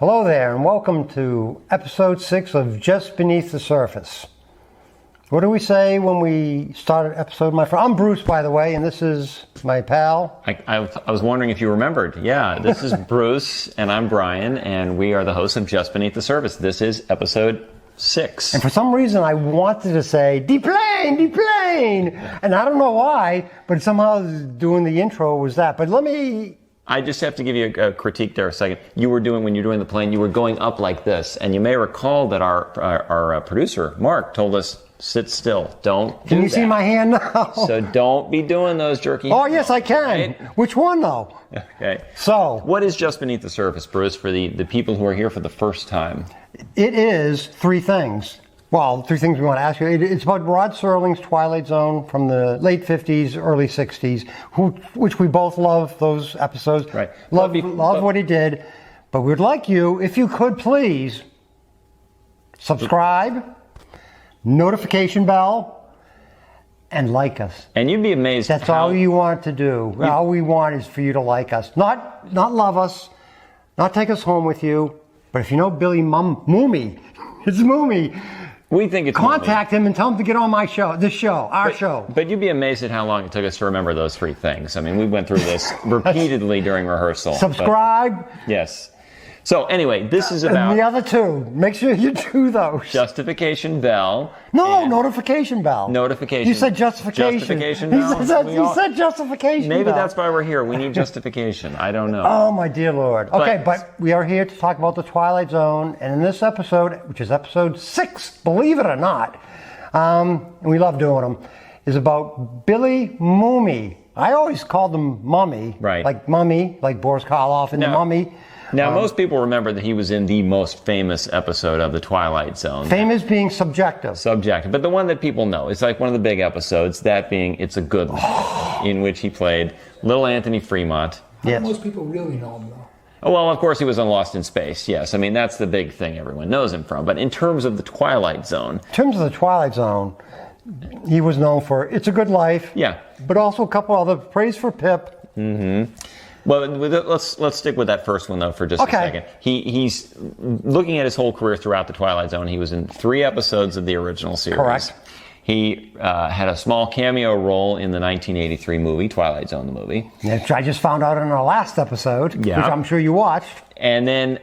Hello there, and welcome to episode 6 of Just Beneath the Surface. What do we say when we start an episode, my friend? I'm Bruce, by the way, and this is my pal. I was wondering if you remembered. Yeah, this is Bruce, and I'm Brian, and we are the hosts of Just Beneath the Surface. This is episode 6. And for some reason, I wanted to say, deplane, deplane! And I don't know why, but somehow doing the intro was that. But I just have to give you a critique there a second. When you were doing the plane, you were going up like this. And you may recall that our producer, Mark, told us, sit still. Don't do that. Can you see my hand now? So don't be doing those jerky. Oh, yes, I can. Right? Which one, though? Okay. So, what is Just Beneath the Surface, Bruce, for the people who are here for the first time? It is three things. Well, three things we want to ask you. It's about Rod Serling's Twilight Zone from the late 50s, early 60s, which we both love, those episodes. Right. Love what he did. But we'd like you, if you could please, subscribe, notification bell, and like us. And you'd be amazed. That's all you want to do. All we want is for you to like us. Not love us, not take us home with you, but if you know Billy Mumy, it's Mumy. We think it's contact him and tell him to get on our show. But you'd be amazed at how long it took us to remember those three things. I mean, we went through this repeatedly during rehearsal. Subscribe. Yes. So anyway, this is about... And the other two. Make sure you do those. Justification bell. No, notification bell. Notification. You said justification. Justification bell. You said justification Maybe bell. That's why we're here. We need justification. I don't know. Oh, my dear Lord. Okay, but we are here to talk about the Twilight Zone. And in this episode, which is episode 6, believe it or not, and we love doing them, is about Billy Mumy. I always called him Mummy. Right. Like Mummy, like Boris Karloff in The Mummy. Now, most people remember that he was in the most famous episode of The Twilight Zone. Famous being subjective. Subjective, but the one that people know. It's like one of the big episodes, that being It's a Good Life, in which he played little Anthony Fremont. Yes. Most people really know him, though. Oh, well, of course, he was on Lost in Space, yes. I mean, that's the big thing everyone knows him from. But in terms of The Twilight Zone... In terms of The Twilight Zone, he was known for It's a Good Life. Yeah. But also a couple other, Praise for Pip. Mm-hmm. Well, let's stick with that first one, though, for just a second. He's looking at his whole career throughout The Twilight Zone. He was in 3 episodes of the original series. Correct. He had a small cameo role in the 1983 movie, Twilight Zone, the movie. Which I just found out in our last episode, which I'm sure you watched. And then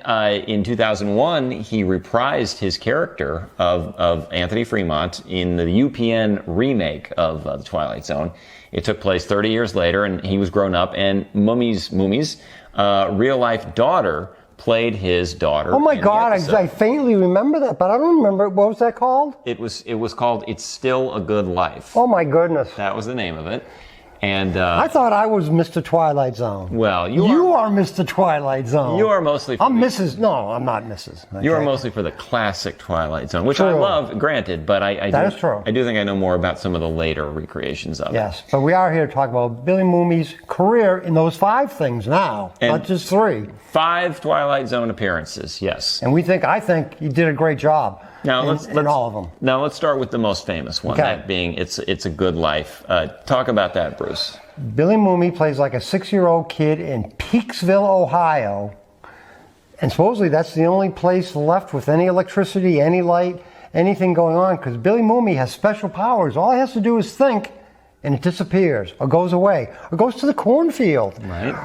in 2001, he reprised his character of Anthony Fremont in the UPN remake of The Twilight Zone. It took place 30 years later, and he was grown up, and Mumy's real-life daughter played his daughter. Oh my God, I faintly remember that, but I don't remember. What was that called? It was called It's Still a Good Life. Oh my goodness. That was the name of it. And I thought I was Mr. Twilight Zone. Well, you are Mr. Twilight Zone. You are mostly for I'm Mrs. No, I'm not Mrs. Okay. You are mostly for the classic Twilight Zone, which I love, granted, but that is true. I do think I know more about some of the later recreations of it. Yes, but we are here to talk about Billy Mumy's career in those 5 things now, not just 3. 5 Twilight Zone appearances, yes. And I think he did a great job. Now in all of them. Now let's start with the most famous one, that being It's a Good Life. Talk about that, Bruce. Billy Mumy plays like a 6-year-old kid in Peaksville, Ohio, and supposedly that's the only place left with any electricity, any light, anything going on, because Billy Mumy has special powers. All he has to do is think, and it disappears, or goes away, or goes to the cornfield,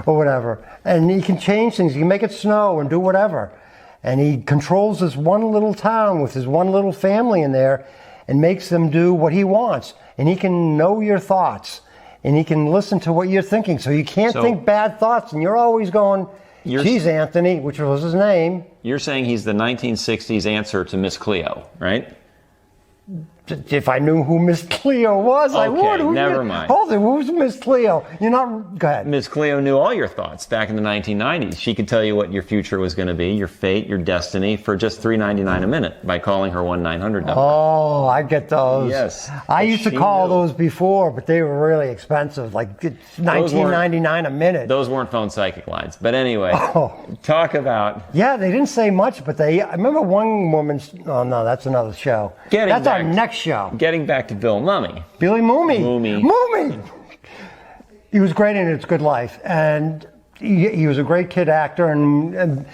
or whatever. And he can change things. He can make it snow and do whatever. And he controls this one little town with his one little family in there and makes them do what he wants. And he can know your thoughts. And he can listen to what you're thinking. So you can't think bad thoughts. And you're always going, geez, Anthony, which was his name. You're saying he's the 1960s answer to Miss Cleo, right? If I knew who Miss Cleo was, I would. Never mind. Hold it, who's Miss Cleo? You're not. Go ahead. Miss Cleo knew all your thoughts back in the 1990s. She could tell you what your future was going to be, your fate, your destiny, for just $3.99 a minute by calling her 1-900 number. Oh, I get those. Yes. I used to call those before, but they were really expensive, like $19.99 a minute. Those weren't phone psychic lines. But anyway, talk about... Yeah, they didn't say much, but I remember one woman's... Oh, no, that's another show. That's our next show. Getting back to Bill Mumy. Billy Mumy. Mumy! He was great in It's Good Life. And he was a great kid actor, and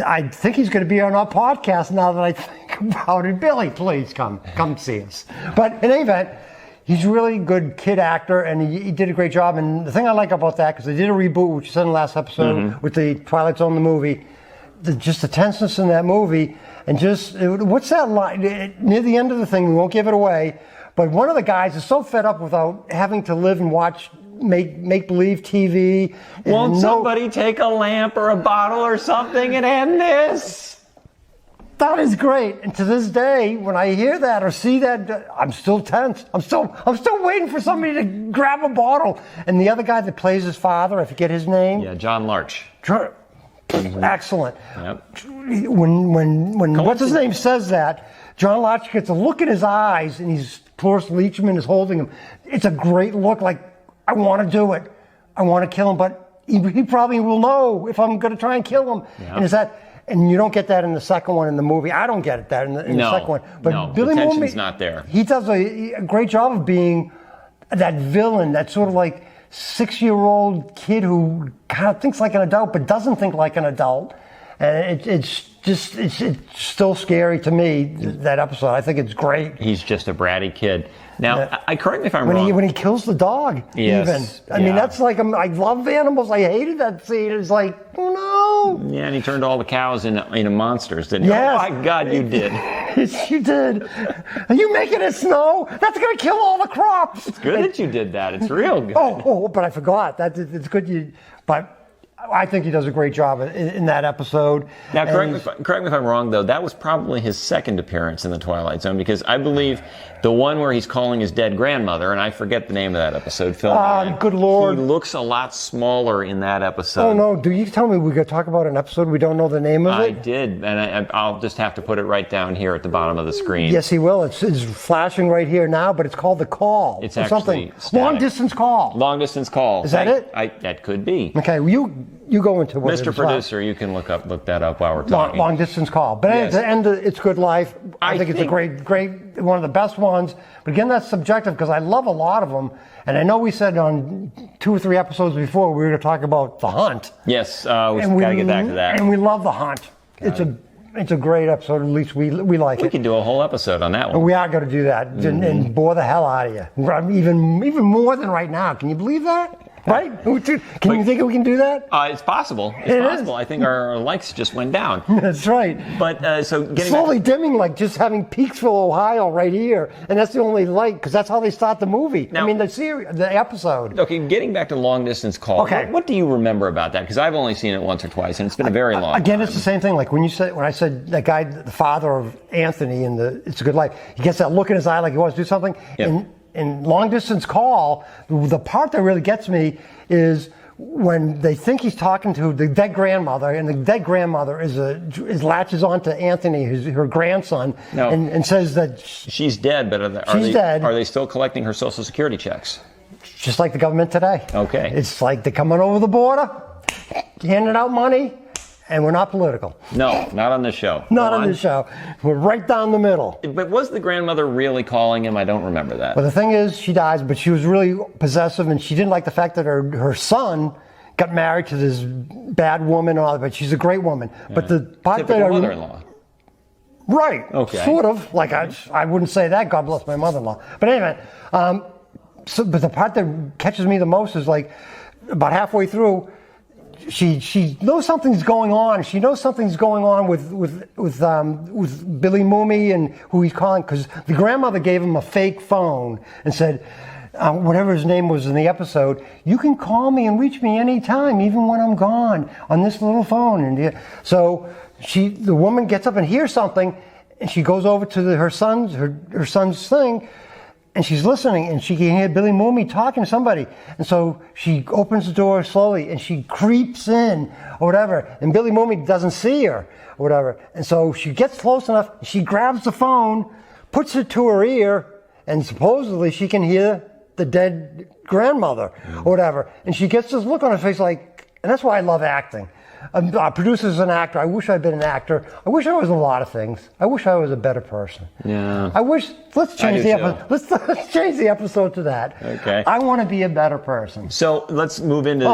I think he's going to be on our podcast now that I think about it. Billy, please come see us. But in any event, he's a really good kid actor, and he did a great job. And the thing I like about that, because they did a reboot, which you said in the last episode, with the Twilight Zone, the movie, just the tenseness in that movie, and just, what's that line? Near the end of the thing, we won't give it away, but one of the guys is so fed up without having to live and watch make-believe TV. Won't somebody take a lamp or a bottle or something and end this? That is great. And to this day, when I hear that or see that, I'm still tense. I'm still waiting for somebody to grab a bottle. And the other guy that plays his father, I forget his name. Yeah, John Larch. Excellent. Yep. When what's his name says that, John Larch gets a look in his eyes, and Cloris Leachman is holding him. It's a great look, like, I want to do it. I want to kill him, but he probably will know if I'm going to try and kill him. Yep. And you don't get that in the second one in the movie. I don't get that in the second one. But Billy the tension's Mumy, not there. He does a great job of being that villain, that sort of like 6-year-old kid who kind of thinks like an adult but doesn't think like an adult. And it's still scary to me, that episode. I think it's great. He's just a bratty kid. Now, I correct me if I'm wrong. When he kills the dog, yes. even. I mean, that's like, I love animals. I hated that scene. It's like, oh no. Yeah, and he turned all the cows into monsters, didn't he? Yes. Oh my God, you did. Yes, you did. Are you making it snow? That's going to kill all the crops. It's good that you did that. It's real good. But I forgot. It's good but I think he does a great job in that episode. Now, correct me if I'm wrong, though. That was probably his second appearance in the Twilight Zone, because I believe the one where he's calling his dead grandmother, and I forget the name of that episode. Good Lord. He looks a lot smaller in that episode. Oh, no. Do you tell me we're going to talk about an episode we don't know the name of it? I did, and I'll just have to put it right down here at the bottom of the screen. Yes, he will. It's flashing right here now, but it's called The Call. It's actually something. Long Distance Call. Long Distance Call. Is that it? That could be. Okay, you go into what Mr. Producer, you can look that up while we're talking. Long Distance Call. But yes. At the end of It's Good Life, I think it's a great, one of the best ones. But again, that's subjective, because I love a lot of them. And I know we said on 2 or 3 episodes before we were going to talk about The Hunt. Yes, we got to get back to that. And we love The Hunt. It's a great episode. At least we like it. We can do a whole episode on that one. And we are going to do that and bore the hell out of you. Even more than right now. Can you believe that? Right? Can you think we can do that? It's possible. It's possible. I think our likes just went down. That's right. But so getting slowly dimming, like just having Peaksville, Ohio, right here, and that's the only light, because that's how they start the movie. Now, the episode. Okay, getting back to Long Distance Call. Okay. What do you remember about that? Because I've only seen it once or twice, and it's been a very long time. Again, it's the same thing. Like when I said that guy, the father of Anthony in It's a Good Life, he gets that look in his eye like he wants to do something. Yep. In Long Distance Call, the part that really gets me is when they think he's talking to the dead grandmother, and the dead grandmother latches onto Anthony, her grandson, and says that she's dead. But are they still collecting her Social Security checks? Just like the government today. Okay. It's like they're coming over the border, handing out money. And we're not political. No, not on this show. Not on this show. We're right down the middle. But was the grandmother really calling him? I don't remember that. Well, the thing is, she dies, but she was really possessive, and she didn't like the fact that her son got married to this bad woman and all that, but she's a great woman. Yeah. But the part typical mother-in-law. Right. Okay. Sort of. Like, I wouldn't say that. God bless my mother-in-law. But anyway, but the part that catches me the most is like about halfway through, she knows something's going on. She knows something's going on with Billy Mumy and who he's calling, because the grandmother gave him a fake phone and said, whatever his name was in the episode, you can call me and reach me anytime, even when I'm gone, on this little phone. And so the woman gets up and hears something, and she goes over to her son's thing. And she's listening, and she can hear Billy Mumy talking to somebody. And so she opens the door slowly, and she creeps in, or whatever. And Billy Mumy doesn't see her, or whatever. And so she gets close enough, she grabs the phone, puts it to her ear, and supposedly she can hear the dead grandmother, or whatever. And she gets this look on her face like, and that's why I love acting. a producer's an actor. I wish I'd been an actor. I wish I was a lot of things. I wish I was a better person. Yeah. I wish. Let's change the episode. Let's change the episode to that. Okay. I want to be a better person. So let's move into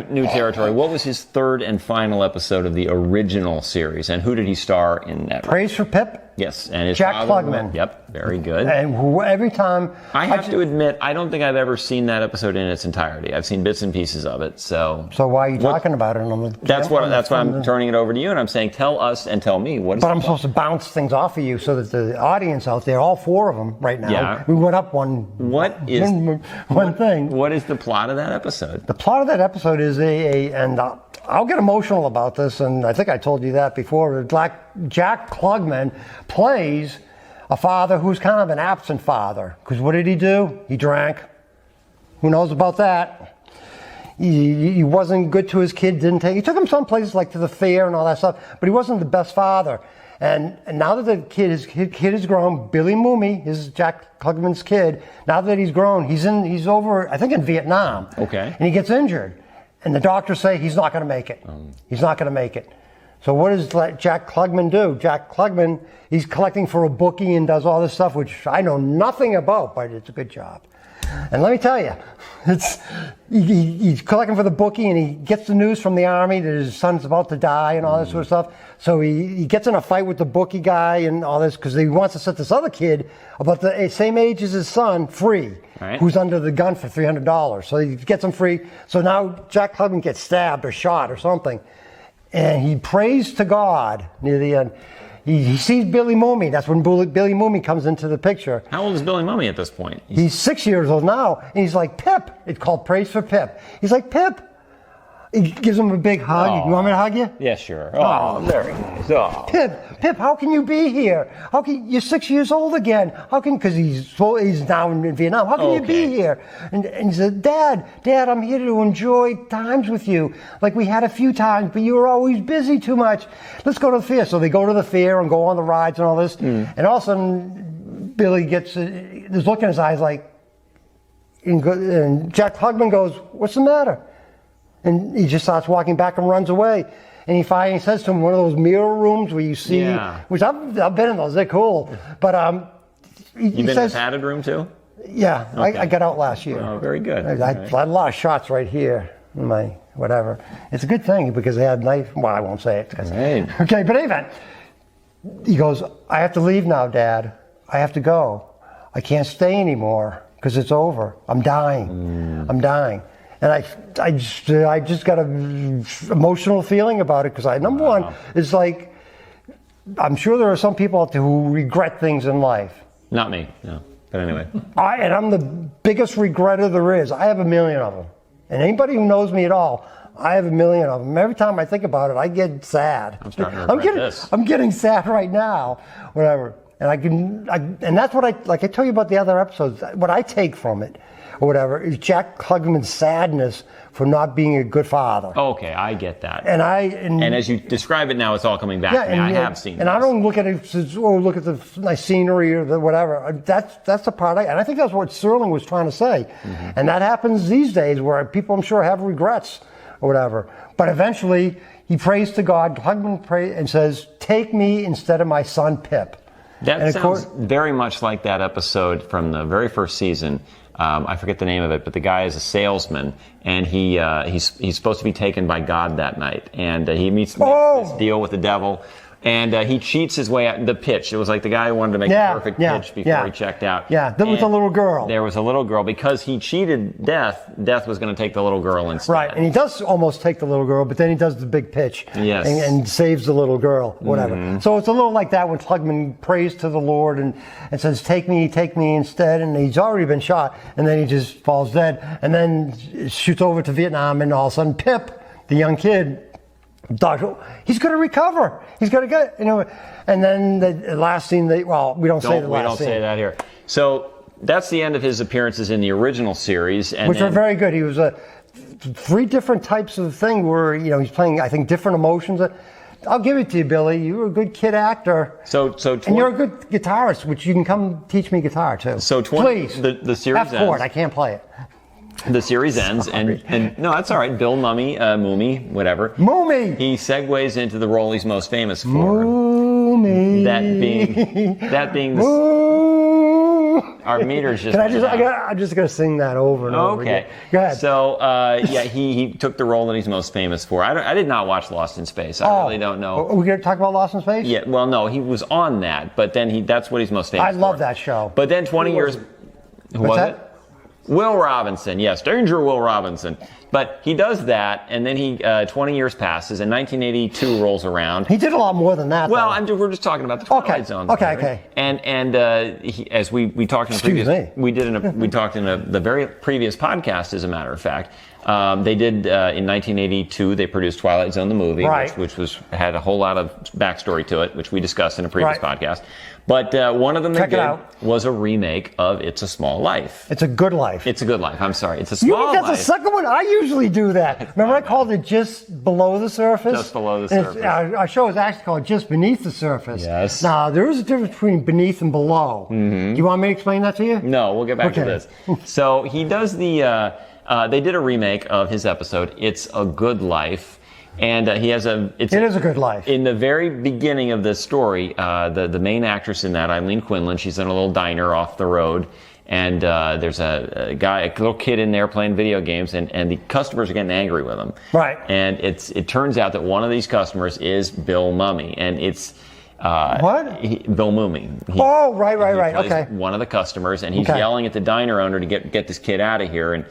new territory. What was his third and final episode of the original series, and who did he star in that? Praise for Pip. Yes, and his Jack father, Klugman. Yep, very good. And every time I have to admit, I don't think I've ever seen that episode in its entirety. I've seen bits and pieces of it. So why are you talking about it? That's why I'm turning it over to you, and I'm saying, tell us and tell me what. But I'm supposed to bounce things off of you so that the audience out there, all four of them right now, Yeah. we went up one. What is one thing? What is the plot of that episode? The plot of that episode is and I'll get emotional about this, and I think I told you that before. Jack Klugman plays a father who's kind of an absent father. Because what did he do? He drank. Who knows about that? He wasn't good to his kid. He took him some places like to the fair and all that stuff, but he wasn't the best father. And now that the kid is grown, Billy Mumy is Jack Klugman's kid. Now that he's grown, he's over, I think, in Vietnam. Okay. And he gets injured. And the doctors say he's not going to make it. He's not going to make it. So what does Jack Klugman do? Jack Klugman, he's collecting for a bookie and does all this stuff, which I know nothing about, but it's a good job. And let me tell you, he's collecting for the bookie, and he gets the news from the army that his son's about to die and all this sort of stuff. So he gets in a fight with the bookie guy and all this because he wants to set this other kid about the same age as his son free, right, who's under the gun for $300. So he gets him free. So now Jack Klugman gets stabbed or shot or something. And he prays to God near the end. He sees Billy Mumy. That's when Billy Mumy comes into the picture. How old is Billy Mumy at this point? He's 6 years old now. And he's like, Pip. It's called Praise for Pip. He's like, Pip. He gives him a big hug. Oh. You want me to hug you? Yeah, sure. Oh, very nice. Oh. Pip, how can you be here? You're 6 years old again. Because he's now in Vietnam. How can you be here? And he said, Dad, I'm here to enjoy times with you. Like we had a few times, but you were always busy too much. Let's go to the fair. So they go to the fair and go on the rides and all this. And all of a sudden, Billy gets this look in his eyes like, and Jack Klugman goes, what's the matter? And he just starts walking back and runs away. And he finally says to him, one of those mirror rooms where you see, which I've been in those, they're cool. But You've been in the padded room too? Yeah, okay. I got out last year. Oh, very good. I had a lot of shots right here in my whatever. It's a good thing because they had knife. Well, I won't say it. Right. Okay, but anyway, he goes, I have to leave now, Dad. I have to go. I can't stay anymore because it's over. I'm dying. I'm dying. And I just got an emotional feeling about it because number one, it's like, I'm sure there are some people out there who regret things in life. Not me, no. But anyway. And I'm the biggest regretter there is. I have a million of them. And anybody who knows me at all, I have a million of them. Every time I think about it, I get sad. I'm starting to regret this. I'm getting sad right now, whatever. And and that's what I tell you about the other episodes, what I take from it. Or whatever, is Jack Klugman's sadness for not being a good father. Okay, I get that. And as you describe it now, it's all coming back to me. I have seen it. And I don't look at it as, look at the nice scenery or the whatever. That's the part and I think that's what Serling was trying to say. And that happens these days where people, I'm sure, have regrets or whatever. But eventually, he prays to God, Klugman prays and says, take me instead of my son Pip. That sounds very much like that episode from the very first season. I forget the name of it, but the guy is a salesman, and he's supposed to be taken by God that night, and he meets this deal with the devil, and he cheats his way out. The pitch, it was like the guy who wanted to make the perfect pitch before he checked out. Yeah, there was a little girl. There was a little girl because he cheated Death. Death was going to take the little girl instead. Right, and he does almost take the little girl, but then he does the big pitch. Yes. And saves the little girl, whatever. So it's a little like that when Klugman prays to the Lord and says, take me instead, and he's already been shot, and then he just falls dead, and then shoots over to Vietnam, and all of a sudden Pip, the young kid, he's going to recover. He's going to get, and then the last scene, we don't say the last scene. We don't say that here. So that's the end of his appearances in the original series. Which are very good. He was 3 different types of thing where, he's playing, I think, different emotions. I'll give it to you, Billy. You were a good kid actor. And you're a good guitarist, which you can come teach me guitar, too. So please. The series F chord, I can't play it. the series ends, and no, that's all right. Bill Mumy, whatever. Mumy. He segues into the role he's most famous for. Mumy. That being the. Our meter's just. I'm just gonna sing that over and over again. Okay. Go ahead. So he took the role that he's most famous for. I did not watch Lost in Space. I really don't know. Are we gonna talk about Lost in Space? Yeah. Well, no, he was on that, but then that's what he's most famous for. I love that show. But then 20 years. What's was that? it? Will Robinson, yes, Danger Will Robinson. But he does that, and then 20 years passes, and 1982 rolls around. He did a lot more than that. Well, we're just talking about the Twilight Zone. Okay. And as we talked in the previous, we talked in the very previous podcast, as a matter of fact. They did in 1982. They produced Twilight Zone the movie, right. which had a whole lot of backstory to it, which we discussed in a previous podcast. But one of them they did was a remake of It's a Small Life. It's a Good Life. It's a Good Life. I'm sorry. It's a Small Life. You think that's the second one? I usually do that. Remember I called it Just Below the Surface? Just Below the Surface. Our show is actually called Just Beneath the Surface. Yes. Now, there is a difference between beneath and below. Mm-hmm. Do you want me to explain that to you? No, we'll get back to this. So he does they did a remake of his episode, It's a Good Life. And it is a good life. In the very beginning of this story, the main actress in that, Eileen Quinlan, she's in a little diner off the road, and there's a little kid in there playing video games, and the customers are getting angry with him. Right. And it turns out that one of these customers is Bill Mumy, and it's Bill Mumy. Right. Okay. One of the customers, and he's yelling at the diner owner to get this kid out of here, and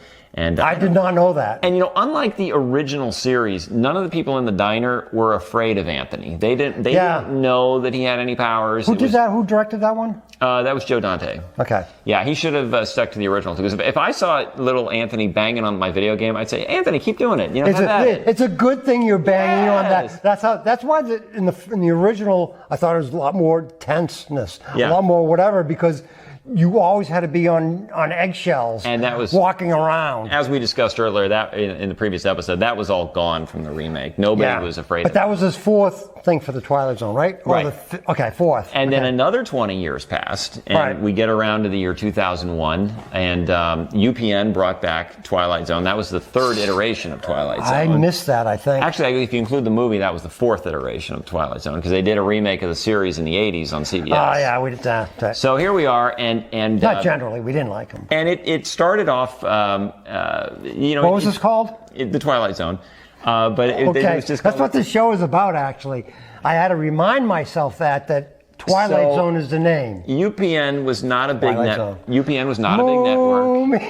I did not know that. And unlike the original series, none of the people in the diner were afraid of Anthony. They didn't know that he had any powers. Who did that? Who directed that one? That was Joe Dante. Okay. Yeah, he should have stuck to the original. Because if I saw little Anthony banging on my video game, I'd say, Anthony, keep doing it. It's a good thing you're banging on that. That's why in the original I thought it was a lot more tenseness, a lot more whatever, because you always had to be on eggshells, and that was walking around. As we discussed earlier, that in the previous episode, that was all gone from the remake. Nobody was afraid. But that was his fourth thing for the Twilight Zone, right? Right. Fourth. And then another 20 years passed, and we get around to the year 2001, and UPN brought back Twilight Zone. That was the third iteration of Twilight Zone. I missed that, I think. Actually, if you include the movie, that was the fourth iteration of Twilight Zone, because they did a remake of the series in the 80s on CBS. Oh, yeah, we did that. So here we are, and not generally, we didn't like them. And it started off, what was this called? The Twilight Zone. But it was just that's what this show is about, actually. I had to remind myself that Twilight Zone is the name. UPN was not a big UPN was not a big network.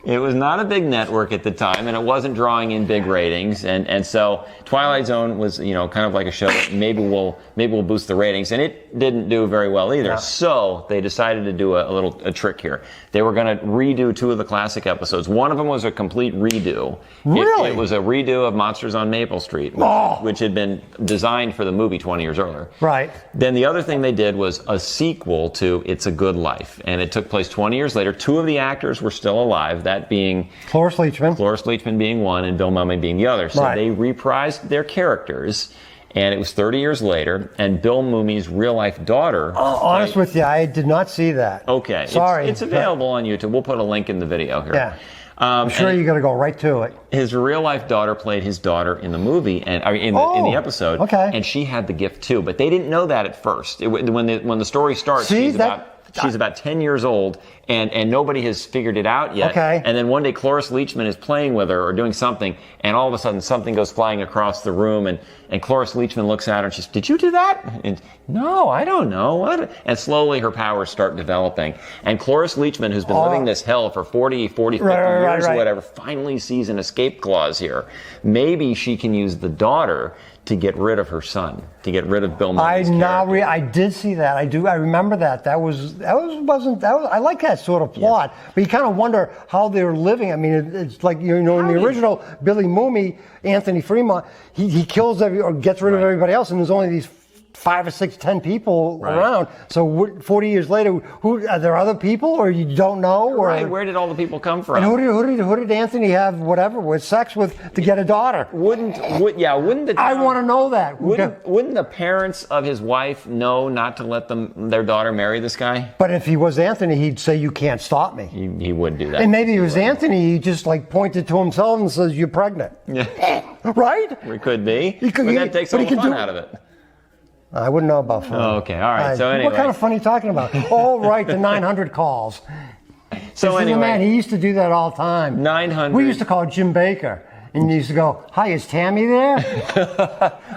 It was not a big network at the time, and it wasn't drawing in big ratings, and so Twilight Zone was, kind of like a show that maybe will boost the ratings, and it didn't do very well either. Yeah. So they decided to do a trick here. They were going to redo two of the classic episodes. One of them was a complete redo. Really? It was a redo of Monsters on Maple Street, which had been designed for the movie 20 years earlier. Right. Then the other thing they did was a sequel to It's a Good Life, and it took place 20 years later. Two of the actors were still alive. That being Cloris Leachman being one, and Bill Mumy being the other. So they reprised their characters, and it was 30 years later, and Bill Mumy's real-life daughter... honest with you, I did not see that. Okay. Sorry. It's available on YouTube. We'll put a link in the video here. Yeah. I'm sure you're going to go right to it. His real-life daughter played his daughter in the movie, and in the episode. Okay. And she had the gift, too. But they didn't know that at first. When the story starts, she's about 10 years old, and nobody has figured it out yet. Okay. And then one day Cloris Leachman is playing with her or doing something, and all of a sudden something goes flying across the room, and Cloris Leachman looks at her and she's, "Did you do that?" And, "No, I don't know." What? And slowly her powers start developing. And Cloris Leachman, who's been living this hell for 40, 50 years or whatever, finally sees an escape clause here. Maybe she can use the daughter to get rid of her son, to get rid of Bill Mumy's character. I did see that. I remember that. I like that sort of plot. Yes. But you kind of wonder how they're living. I mean, it's like, in the original Billy Mumy, Anthony Fremont, he kills or gets rid of everybody else, and there's only these 5 or 6, 10 people Right. around. So 40 years later, who are there other people, or you don't know? Or, Right, where did all the people come from? and who did Anthony have whatever with sex with to get a daughter? Wouldn't the I town- want to know that. Wouldn't the parents of his wife know not to let their daughter marry this guy? But if he was Anthony, he'd say, "You can't stop me." He would do that. And maybe it was Anthony. He just like pointed to himself and says, "You're pregnant." Yeah, Right? it could be. He could- but that takes but all he the could fun do- out of it. I wouldn't know about fun. Oh, okay, all right. So What anyway. kind of fun are you talking about? Oh, right, the 900 calls. So This is the anyway, man, he used to do that all the time. 900. We used to call Jim Baker. And he used to go, "Hi, is Tammy there?"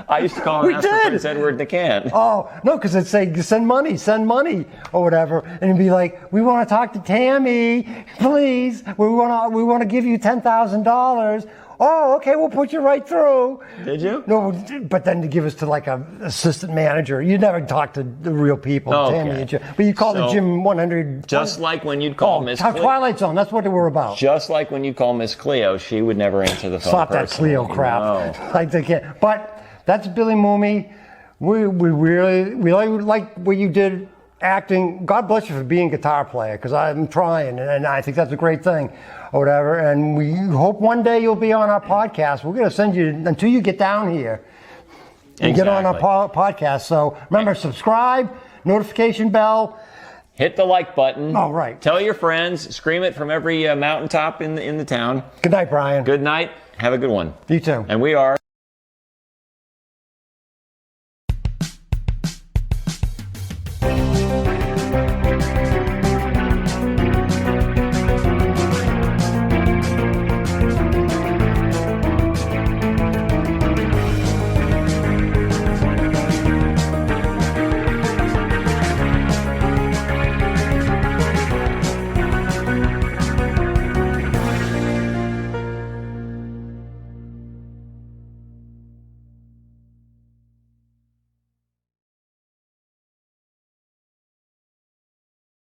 I used to call him We and ask for did. Prince Edward DeCant. Oh, no, because it'd say, send money, or whatever. And it'd be like, "We want to talk to Tammy, please. We want to give you $10,000. Oh, okay, we'll put you right through." Did you? No, but then to give us to like a assistant manager. You never talk to the real people, Okay. Tammy and Jim. But you call the So, Jim 100. Just like when you'd call Miss Cleo. Twilight Zone, that's what they were about. Just like when you call Miss Cleo, she would never answer the phone. Stop that personally. Cleo crap. No. Like they can't. But that's Billy Mumy. We really like what you did acting. God bless you for being a guitar player, because I'm trying, and I think that's a great thing, or whatever. And we hope one day you'll be on our podcast. We're going to send you until you get down here and get on our podcast. So remember, subscribe, notification bell. Hit the like button. Oh, right. Tell your friends. Scream it from every mountaintop in the town. Good night, Brian. Good night. Have a good one. You too. And we are.